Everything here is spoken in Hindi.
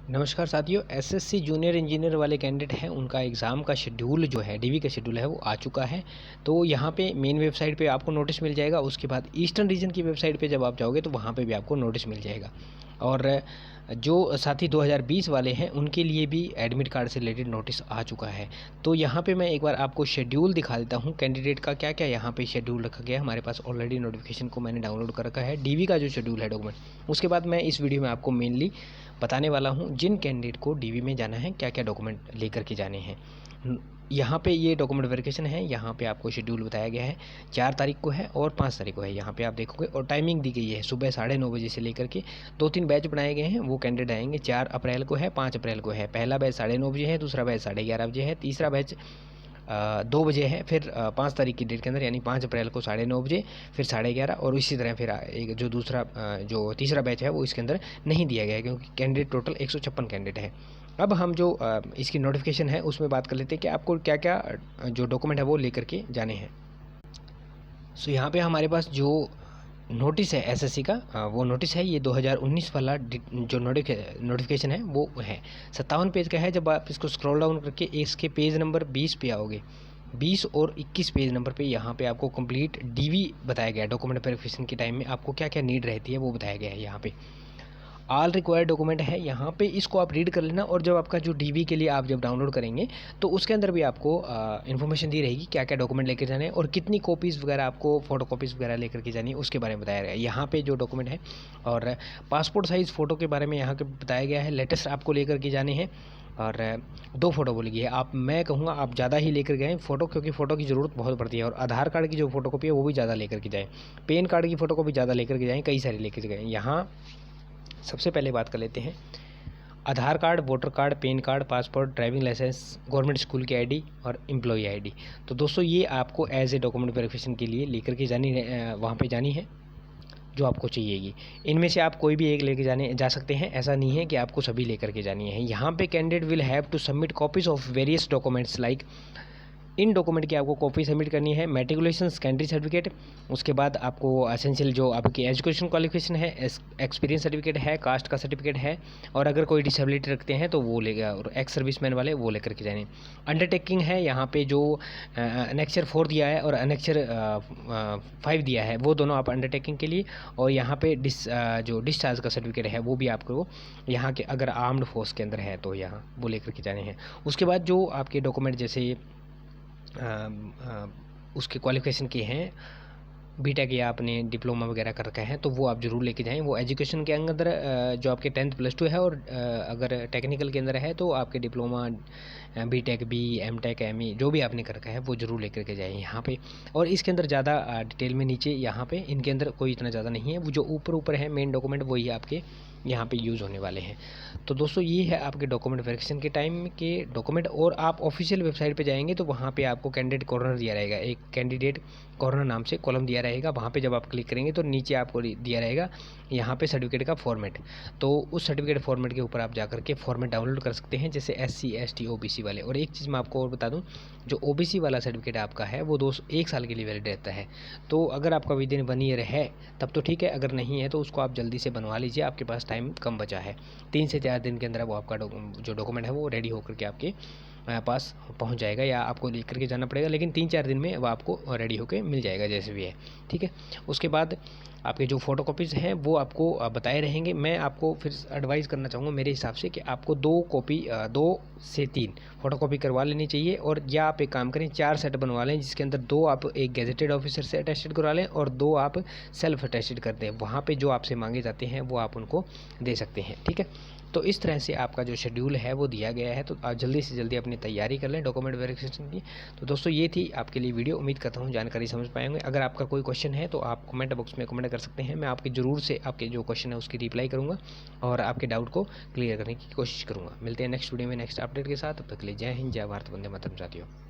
नमस्कार साथियों, एसएससी जूनियर इंजीनियर वाले कैंडिडेट हैं, उनका एग्ज़ाम का शेड्यूल जो है, डीवी का शेड्यूल है वो आ चुका है। तो यहाँ पे मेन वेबसाइट पे आपको नोटिस मिल जाएगा। उसके बाद ईस्टर्न रीजन की वेबसाइट पे जब आप जाओगे तो वहाँ पे भी आपको नोटिस मिल जाएगा। और जो साथी 2020 वाले हैं उनके लिए भी एडमिट कार्ड से रिलेटेड नोटिस आ चुका है। तो यहाँ पे मैं एक बार आपको शेड्यूल दिखा देता हूँ कैंडिडेट का, क्या क्या यहाँ पे शेड्यूल रखा गया है। हमारे पास ऑलरेडी नोटिफिकेशन को मैंने डाउनलोड कर रखा है, डीवी का जो शेड्यूल है डॉक्यूमेंट। उसके बाद मैं इस वीडियो में आपको मेनली बताने वाला हूँ जिन कैंडिडेट को डीवी में जाना है क्या क्या डॉक्यूमेंट लेकर के जाने हैं। यहाँ पे ये डॉक्यूमेंट वेरिफिकेशन है, यहाँ पे आपको शेड्यूल बताया गया है। 4 तारीख को है और 5 तारीख को है, यहाँ पे आप देखोगे। और टाइमिंग दी गई है सुबह 9:30 बजे से लेकर के 2-3 बैच बनाए गए हैं। वो कैंडिडेट आएंगे, 4 अप्रैल को है, 5 अप्रैल को है। पहला बैच 9:30 बजे है, दूसरा बैच 11:30 बजे है, तीसरा बैच 2 बजे है। फिर 5 तारीख की डेट के अंदर यानी 5 अप्रैल को 9:30 बजे, फिर 11:30, और इसी तरह फिर एक जो दूसरा जो तीसरा बैच है वो इसके अंदर नहीं दिया गया है, क्योंकि कैंडिडेट टोटल 156 कैंडिडेट है। अब हम जो इसकी नोटिफिकेशन है उसमें बात कर लेते हैं कि आपको क्या क्या जो डॉक्यूमेंट है वो लेकर के जाने हैं। सो यहाँ पे हमारे पास जो नोटिस है एसएससी का, वो नोटिस है, ये 2019 वाला जो नोटिफिकेशन है वो है। 57 पेज का है। जब आप इसको स्क्रॉल डाउन करके इसके पेज नंबर 20 पे आओगे, 20 और 21 पेज नंबर पे यहाँ पे आपको कंप्लीट डीवी बताया गया है। डॉक्यूमेंट वेरिफिकेशन के टाइम में आपको क्या क्या नीड रहती है वो बताया गया है। यहाँ पे ऑल रिक्वायर्ड डॉक्यूमेंट है, यहाँ पे इसको आप रीड कर लेना। और जब आपका जो डीवी के लिए आप जब डाउनलोड करेंगे तो उसके अंदर भी आपको इन्फॉर्मेशन दी रहेगी क्या क्या डॉक्यूमेंट लेकर जाने हैं और कितनी कॉपीज़ वगैरह आपको फ़ोटो कॉपीज़ वगैरह लेकर के जानी है, उसके बारे में बताया गया है यहाँ पे जो डॉक्यूमेंट है। और पासपोर्ट साइज़ फ़ोटो के बारे में यहाँ के बताया गया है। लेटेस्ट आपको लेकर के जाने हैं, और 2 फ़ोटो बोली गई है। मैं कहूँगा आप ज़्यादा ही लेकर गए फ़ोटो, क्योंकि फ़ोटो की ज़रूरत बहुत पड़ती है। और आधार कार्ड की जो फ़ोटो कॉपी है वो भी ज़्यादा लेकर के जाएँ, पैन कार्ड की फ़ोटो कॉपी ज़्यादा लेकर के जाएँ, कई सारी लेकर गए। यहाँ सबसे पहले बात कर लेते हैं Aadhaar card, voter card, PAN card, passport, driving licence, government school की आईडी और एम्प्लॉई आईडी। तो दोस्तों ये आपको एज ए डॉक्यूमेंट वेरिफिकेशन के लिए लेकर के वहाँ पे जानी है जो आपको चाहिएगी। इनमें से आप कोई भी एक लेके जा सकते हैं, ऐसा नहीं है कि आपको सभी लेकर के जानी है। यहाँ पे candidate will have to submit copies of various documents like, इन डॉक्यूमेंट की आपको कॉपी सबमिट करनी है। मैट्रिकुलेशन सेकेंडरी सर्टिफिकेट, उसके बाद आपको एसेंशियल जो आपकी एजुकेशन क्वालिफिकेशन है, एक्सपीरियंस सर्टिफिकेट है, कास्ट का सर्टिफिकेट है, और अगर कोई डिसेबिलिटी रखते हैं तो वो लेगा, और एक्स सर्विसमैन वाले वो लेकर के जाने। अंडरटेकिंग है, यहाँ पे जो अनेक्चर 4 दिया है और अनेक्चर 5 दिया है, वो दोनों आप अंडरटेकिंग के लिए। और यहाँ पे जो डिस्चार्ज का सर्टिफिकेट है वो भी आपको यहाँ के अगर आर्म्ड फोर्स के अंदर है तो यहाँ वो लेकर के जाने हैं। उसके बाद जो आपके डॉक्यूमेंट जैसे उसके क्वालिफिकेशन के हैं, बीटेक या आपने डिप्लोमा वगैरह कर रखा है तो वो आप ज़रूर लेके जाएं। वो एजुकेशन के अंदर जो आपके 10th +2 है, और अगर टेक्निकल के अंदर है तो आपके diploma, BTech, B, MTech, ME जो भी आपने कर रखा है वो ज़रूर लेकर के जाएं यहाँ पे। और इसके अंदर ज़्यादा डिटेल में नीचे यहाँ पे इनके अंदर कोई इतना ज़्यादा नहीं है, वो जो ऊपर है मेन डॉक्यूमेंट वही आपके यहाँ पे यूज़ होने वाले हैं। तो दोस्तों ये है आपके डॉक्यूमेंट वेरिफिकेशन के टाइम के डॉक्यूमेंट। और आप ऑफिशियल वेबसाइट पे जाएंगे तो वहाँ पे आपको कैंडिडेट कॉर्नर दिया रहेगा, एक कैंडिडेट कॉर्नर नाम से कॉलम दिया रहेगा। वहाँ पे जब आप क्लिक करेंगे तो नीचे आपको दिया रहेगा यहाँ पे सर्टिफिकेट का फॉर्मेट। तो उस सर्टिफिकेट फॉर्मेट के ऊपर आप जाकर के फॉर्मेट डाउनलोड कर सकते हैं, जैसे SC ST OBC वाले। और एक चीज़ मैं आपको और बता दूँ, जो OBC वाला सर्टिफिकेट आपका है वो 1 साल के लिए वैलिड रहता है। तो अगर आपका विद इन 1 ईयर है तब तो ठीक है, अगर नहीं है तो उसको आप जल्दी से बनवा लीजिए, आपके पास टाइम कम बचा है। 3 से 4 दिन के अंदर वो आपका जो डॉक्यूमेंट है वो रेडी होकर के आपके पास पहुंच जाएगा, या आपको लेकर के जाना पड़ेगा, लेकिन 3-4 दिन में वो आपको रेडी होकर मिल जाएगा जैसे भी है, ठीक है। उसके बाद आपके जो फ़ोटो कॉपीज़ हैं वो आपको बताए रहेंगे। मैं आपको फिर एडवाइस करना चाहूँगा मेरे हिसाब से कि आपको 2 से 3 फ़ोटो कॉपी करवा लेनी चाहिए। और या आप एक काम करें, 4 सेट बनवा लें, जिसके अंदर 2 आप एक गेजेटेड ऑफिसर से अटेस्टेड करवा लें और 2 आप सेल्फ अटेस्टेड कर दें। वहाँ पे जो आपसे मांगे जाते हैं वो आप उनको दे सकते हैं, ठीक है। तो इस तरह से आपका जो शेड्यूल है वो दिया गया है। तो आप जल्दी से जल्दी अपनी तैयारी कर लें डॉक्यूमेंट वेरिफिकेशन की। तो दोस्तों ये थी आपके लिए वीडियो, उम्मीद करता हूँ जानकारी समझ पाएंगे। अगर आपका कोई क्वेश्चन है तो आप कमेंट बॉक्स में कमेंट कर सकते हैं, मैं आपके ज़रूर से आपके जो क्वेश्चन है उसकी रिप्लाई करूँगा और आपके डाउट को क्लियर करने की कोशिश करूँगा। मिलते हैं नेक्स्ट वीडियो में नेक्स्ट अपडेट के साथ, तब तक के लिए जय हिंद, जय भारत, वंदे मातरम साथियों।